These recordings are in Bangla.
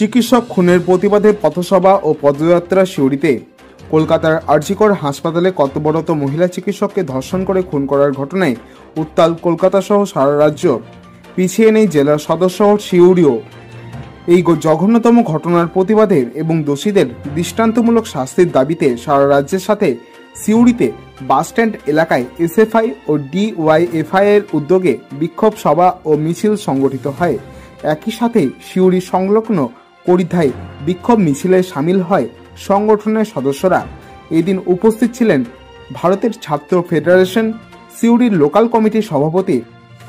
চিকিৎসক খুনের প্রতিবাদে পথসভা ও পদযাত্রা সিউড়িতে। কলকাতার আরজিকর হাসপাতালে কর্তব্যরত মহিলা চিকিৎসককে ধর্ষণ করে খুন করার ঘটনায় উত্তাল কলকাতা সহ সারা রাজ্য। পিছিয়ে নেই জেলার সদর শহর সিউড়িও। এই জঘন্যতম ঘটনার প্রতিবাদে এবং দোষীদের দৃষ্টান্তমূলক শাস্তির দাবিতে সারা রাজ্যের সাথে সিউড়িতে বাসস্ট্যান্ড এলাকায় এসএফআই ও ডিওয়াইএফআই এর উদ্যোগে বিক্ষোভ সভা ও মিছিল সংগঠিত হয়। একই সাথে সিউড়ি সংলগ্ন করিধায় বিক্ষোভ মিছিলে সামিল হয় সংগঠনের সদস্যরা। এদিন উপস্থিত ছিলেন ভারতের ছাত্র ফেডারেশন সিউড়ির লোকাল কমিটির সভাপতি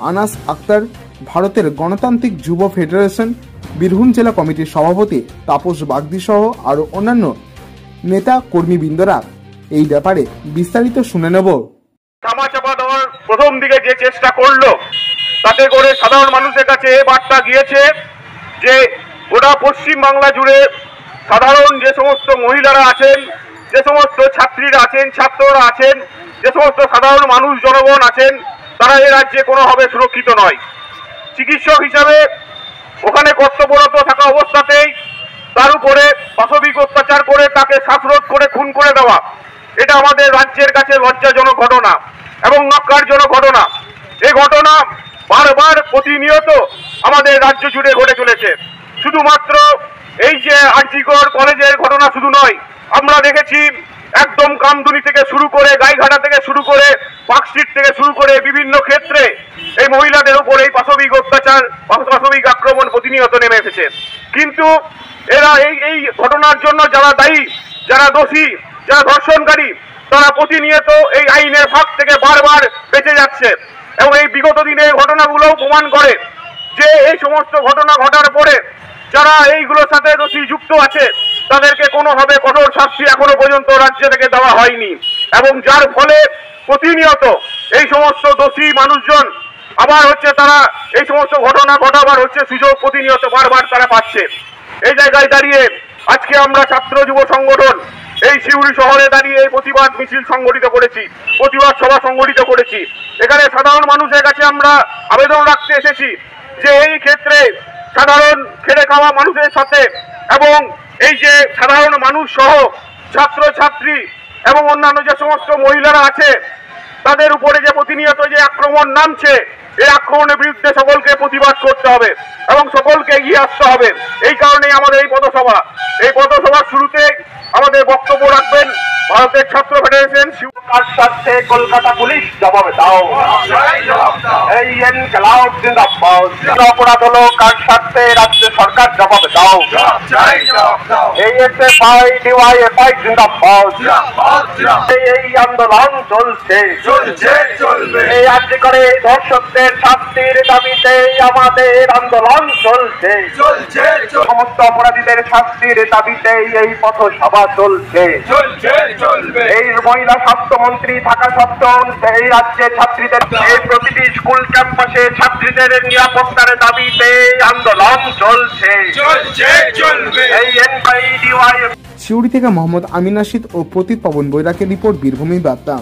আনাস আক্তার, ভারতের গণতান্ত্রিক যুব ফেডারেশন বীরভূম জেলা কমিটির সভাপতি তাপস বাগদি সহ আরও অন্যান্য নেতা কর্মীবৃন্দরা। এই ব্যাপারে বিস্তারিত শুনে নেব। ধামাচাপা দেওয়ার প্রথম দিকে যে চেষ্টা করলো, তাতে করে সাধারণ মানুষের কাছে এ বার্তা গিয়েছে যে গোটা পশ্চিম বাংলা জুড়ে সাধারণ যে সমস্ত মহিলারা আছেন, যে সমস্ত ছাত্রীরা আছেন, ছাত্ররা আছেন, যে সমস্ত সাধারণ মানুষ জনগণ আছেন, তারা এ রাজ্যে কোনোভাবে সুরক্ষিত নয়। চিকিৎসক হিসাবে ওখানে কর্তব্যরত থাকা অবস্থাতেই তার উপরে পাশবিক অত্যাচার করে তাকে শ্বাসরোধ করে খুন করে দেওয়া, এটা আমাদের রাজ্যের কাছে লজ্জাজনক ঘটনা এবং ন্যক্কারজনক ঘটনা। এই ঘটনা বারবার প্রতিনিয়ত আমাদের রাজ্য জুড়ে ঘটে চলেছে। শুধুমাত্র এই যে আরজিকর কলেজের ঘটনা শুধু নয়, আমরা দেখেছি একদম কামদুনি থেকে শুরু করে গাইঘাটা থেকে শুরু করে পার্কস্ট্রিট থেকে শুরু করে বিভিন্ন ক্ষেত্রে এই মহিলাদের উপর এই পাশবিক অত্যাচার, পাশবিক আক্রমণ প্রতিনিয়ত নেমে এসেছে। কিন্তু এরা এই ঘটনার জন্য যারা দায়ী, যারা দোষী, যারা ধর্ষণকারী, তারা প্রতিনিয়ত এই আইনের ফাঁক থেকে বারবার বেঁচে যাচ্ছে। এবং এই বিগত দিনে ঘটনাগুলোও প্রমাণ করে যে এই সমস্ত ঘটনা ঘটার পরে যারা এইগুলোর সাথে দোষী যুক্ত আছে তাদেরকে কোনোভাবে কঠোর শাস্তি এখনো পর্যন্ত রাজ্য থেকে দেওয়া হয়নি। এবং যার ফলে প্রতিনিয়ত এই সমস্ত দোষী মানুষজন আবার তারা এই সমস্ত ঘটনা ঘটাবার সুযোগ প্রতিনিয়ত বারবার তারা পাচ্ছে। এই জায়গায় দাঁড়িয়ে আজকে আমরা ছাত্র যুব সংগঠন এই সিউড়ি শহরে দাঁড়িয়ে এই প্রতিবাদ মিছিল সংগঠিত করেছি, প্রতিবাদ সভা সংগঠিত করেছি। এখানে সাধারণ মানুষের কাছে আমরা আবেদন রাখতে এসেছি যে এই ক্ষেত্রে সাধারণ খেটে খাওয়া মানুষের সাথে এবং এই যে সাধারণ মানুষ সহ ছাত্র ছাত্রী এবং অন্যান্য যে সমস্ত মহিলারা আছে তাদের উপরে যে প্রতিনিয়ত যে আক্রমণ নামছে, এই আক্রমণের বিরুদ্ধে সকলকে প্রতিবাদ করতে হবে এবং সকলকে এগিয়ে আসতে হবে। এই কারণেই আমাদের এই পথসভা। এই পথসভার শুরুতে আমাদের বক্তব্য রাখবেন ভারতের ছাত্র ফেডারেশন। কার সাথে কলকাতা পুলিশ জবাব দাও, এই ইনকলাব জিন্দাবাদ। অপরাধ হলো কার সাথে রাজ্য সরকার জবাব দাও, এই এসএফআই ডিওয়াইএফআই জিন্দাবাদ। এই আন্দোলন চলছে, এই আজকে করে ধর্ষকদের শাস্তির দাবিতে আমাদের আন্দোলন চলছে, সমস্ত অপরাধীদের শাস্তির দাবিতে এই পথসভা চলছে। এই মহিলা স্বাস্থ্যমন্ত্রী থাকা সত্ত্বেও এই রাজ্যের ছাত্রীদের এই প্রতিটি স্কুল ক্যাম্পাসে ছাত্রীদের নিরাপত্তার দাবিতে আন্দোলন চলছে। এই এনআইডিওয়াই। সিউড়ি থেকে মোহাম্মদ আমিন রাশিদ ও প্রতীক পবন বৈরাকের রিপোর্ট, বীরভূমি বার্তা।